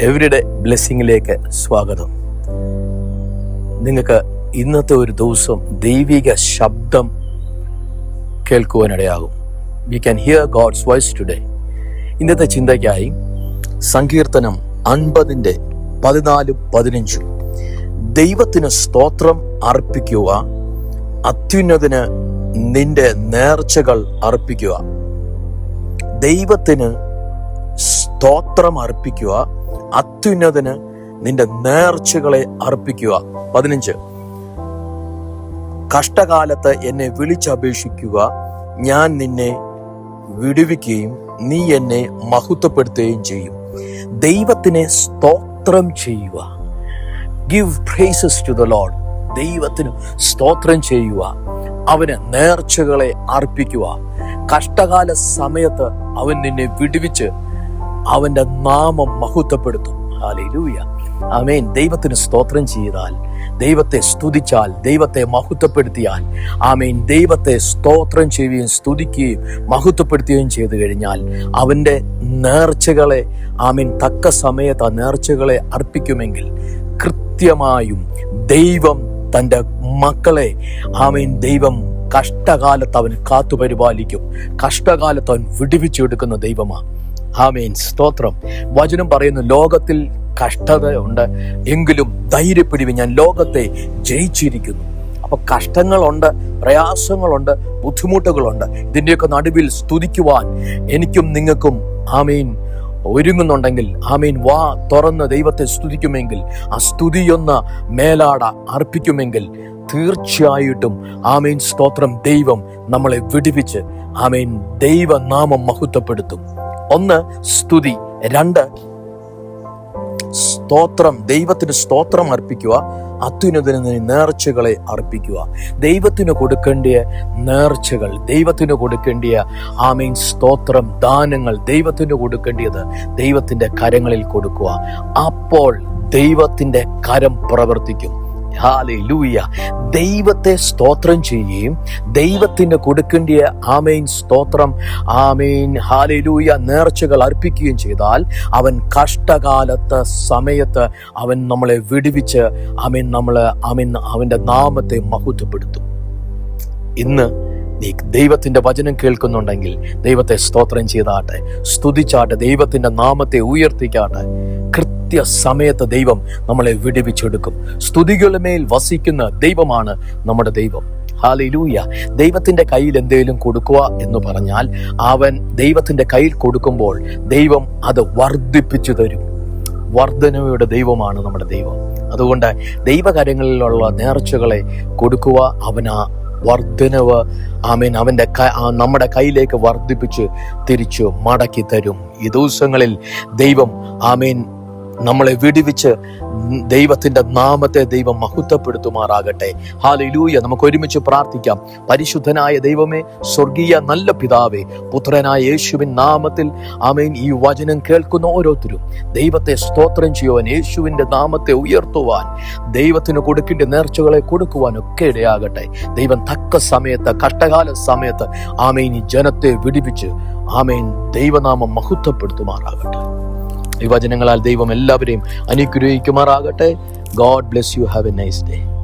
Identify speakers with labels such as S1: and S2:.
S1: Everyday ബ്ലെസ്സിങ്ങിലേക്ക് സ്വാഗതം. നിങ്ങൾക്ക് ഇന്നത്തെ ഒരു ദിവസം ദൈവിക ശബ്ദം കേൾക്കുവാനിടയാകും. We can hear God's voice today. ഇന്നത്തെ ചിന്തയ്ക്കായി സങ്കീർത്തനം 50:14-15. ദൈവത്തിന് സ്തോത്രം അർപ്പിക്കുക, അത്യുന്നതന് നിന്റെ നേർച്ചകൾ അർപ്പിക്കുക. ദൈവത്തിന് സ്തോത്രം അർപ്പിക്കുക, അത്യുന്നതന് നിന്റെ നേർച്ചകളെ അർപ്പിക്കുക. 15. കഷ്ടകാലത്ത് എന്നെ വിളിച്ചപേക്ഷിക്കുക, ഞാൻ നിന്നെ വിടുവിക്കുകയും നീ എന്നെ മഹത്വപ്പെടുത്തുകയും ചെയ്യും. ദൈവത്തിനെ സ്തോത്രം ചെയ്യുക. Give praises to the Lord. ദൈവത്തിന് സ്തോത്രം ചെയ്യുക, അവന് നേർച്ചകളെ അർപ്പിക്കുക. കഷ്ടകാല സമയത്ത് അവൻ നിന്നെ വിടുവിച്ച് അവന്റെ നാമം മഹത്വപ്പെടുത്തും. ഹല്ലേലൂയ, ആമേൻ. ദൈവത്തിന് സ്തോത്രം ചെയ്താൽ, ദൈവത്തെ സ്തുതിച്ചാൽ, ദൈവത്തെ മഹത്വപ്പെടുത്തിയാൽ, ആമേൻ, ദൈവത്തെ സ്തോത്രം ചെയ്യുകയും സ്തുതിക്കുകയും മഹത്വപ്പെടുത്തുകയും ചെയ്തു കഴിഞ്ഞാൽ അവന്റെ നേർച്ചകളെ, ആമേൻ, തക്ക സമയത്ത് ആ നേർച്ചകളെ അർപ്പിക്കുമെങ്കിൽ കൃത്യമായും ദൈവം തൻ്റെ മക്കളെ, ആമേൻ, ദൈവം കഷ്ടകാലത്ത് അവൻ കാത്തുപരിപാലിക്കും. കഷ്ടകാലത്ത് അവൻ വിടുവിച്ചെടുക്കുന്ന ദൈവമാണ്. ആമേൻ, സ്തോത്രം. വചനം പറയുന്നു, ലോകത്തിൽ കഷ്ടതയുണ്ട്, എങ്കിലും ധൈര്യപ്പെടുവിൻ, ഞാൻ ലോകത്തെ ജയിച്ചിരിക്കുന്നു. അപ്പൊ കഷ്ടങ്ങളുണ്ട്, പ്രയാസങ്ങളുണ്ട്, ബുദ്ധിമുട്ടുകളുണ്ട്. ഇതിന്റെയൊക്കെ നടുവിൽ സ്തുതിക്കുവാൻ എനിക്കും നിങ്ങൾക്കും, ആമേൻ, ഒരുങ്ങുന്നുണ്ടെങ്കിൽ, ആമേൻ, വാ തുറന്ന് ദൈവത്തെ സ്തുതിക്കുമെങ്കിൽ, ആ സ്തുതിയൊന്ന മേലാട അർപ്പിക്കുമെങ്കിൽ തീർച്ചയായിട്ടും, ആമേൻ, സ്തോത്രം, ദൈവം നമ്മളെ വിടുവിച്ച്, ആമേൻ, ദൈവനാമം മഹത്വപ്പെടുത്തും. 1 സ്തുതി, 2 സ്തോത്രം. ദൈവത്തിന് സ്തോത്രം അർപ്പിക്കുക, അത്യുന്നതന് നേർച്ചകളെ അർപ്പിക്കുക. ദൈവത്തിന് കൊടുക്കേണ്ടിയ നേർച്ചകൾ, ദൈവത്തിന് കൊടുക്കേണ്ടിയ, ആമേൻ, സ്തോത്രം, ദാനങ്ങൾ ദൈവത്തിന് കൊടുക്കേണ്ടിയത് ദൈവത്തിന്റെ കരങ്ങളിൽ കൊടുക്കുക. അപ്പോൾ ദൈവത്തിന്റെ കരം പ്രവർത്തിക്കും. ഹല്ലേലൂയ. ദൈവത്തെ സ്തോത്രം ചെയ്യുകയും ദൈവത്തിന് കൊടുക്കേണ്ടിയ, ആമേൻ, സ്തോത്രം, ആമേൻ, ഹല്ലേലൂയ, നേർച്ചകൾ അർപ്പിക്കുകയും ചെയ്താൽ അവൻ കഷ്ടകാലത്ത് സമയത്ത് അവൻ നമ്മളെ വിടുവിച്ച്, ആമേൻ, അവന്റെ നാമത്തെ മഹത്വപ്പെടുത്തും. ഇന്ന് നീ ദൈവത്തിന്റെ വചനം കേൾക്കുന്നുണ്ടെങ്കിൽ ദൈവത്തെ സ്തോത്രം ചെയ്താട്ടെ, സ്തുതിച്ചാട്ടെ, ദൈവത്തിന്റെ നാമത്തെ ഉയർത്തിക്കാട്ടെ. കൃത്യസമയത്ത് ദൈവം നമ്മളെ വിടുവിച്ചെടുക്കും. സ്തുതികളുടെ മേൽ വസിക്കുന്ന ദൈവമാണ് നമ്മുടെ ദൈവം. ഹല്ലേലൂയ. ദൈവത്തിന്റെ കയ്യിൽ എന്തെങ്കിലും കൊടുക്കുക എന്ന് പറഞ്ഞാൽ, അവൻ ദൈവത്തിന്റെ കയ്യിൽ കൊടുക്കുമ്പോൾ ദൈവം അത് വർദ്ധിപ്പിച്ചു തരും. വർദ്ധനയുടെ ദൈവമാണ് നമ്മുടെ ദൈവം. അതുകൊണ്ട് ദൈവകാര്യങ്ങളിലുള്ള നേർച്ചകളെ കൊടുക്കുക. അവനാ വർദ്ധനവ്, ആമേൻ, അവന്റെ നമ്മുടെ കയ്യിലേക്ക് വർദ്ധിപ്പിച്ച് തിരിച്ചു മടക്കി തരും. ഈ ദിവസങ്ങളിൽ ദൈവം, ആമേൻ, നമ്മളെ വിടുവിച്ച് ദൈവത്തിന്റെ നാമത്തെ ദൈവം മഹത്വപ്പെടുത്തുമാറാകട്ടെ. ഹല്ലേലൂയ. നമുക്ക് ഒരുമിച്ച് പ്രാർത്ഥിക്കാം. പരിശുദ്ധനായ ദൈവമേ, സ്വർഗീയ നല്ല പിതാവേ, പുത്രനായ യേശുവിൻ നാമത്തിൽ, ആമേൻ, ഈ വചനം കേൾക്കുന്ന ഓരോരുത്തരും ദൈവത്തെ സ്തോത്രം ചെയ്യുവാൻ, യേശുവിന്റെ നാമത്തെ ഉയർത്തുവാൻ, ദൈവത്തിന് കൊടുക്കേണ്ട നേർച്ചകളെ കൊടുക്കുവാൻ ഒക്കെ ഇടയാകട്ടെ. ദൈവം തക്ക സമയത്ത്, കഷ്ടകാല സമയത്ത്, ആമേൻ, ഈ ജനത്തെ വിടുവിച്ച്, ആമേൻ, ദൈവനാമം മഹത്വപ്പെടുത്തുമാറാകട്ടെ. ഈ വചനങ്ങളാൽ ദൈവം എല്ലാവരെയും അനുഗ്രഹിക്കുമാറാകട്ടെ. God bless you. Have a nice day.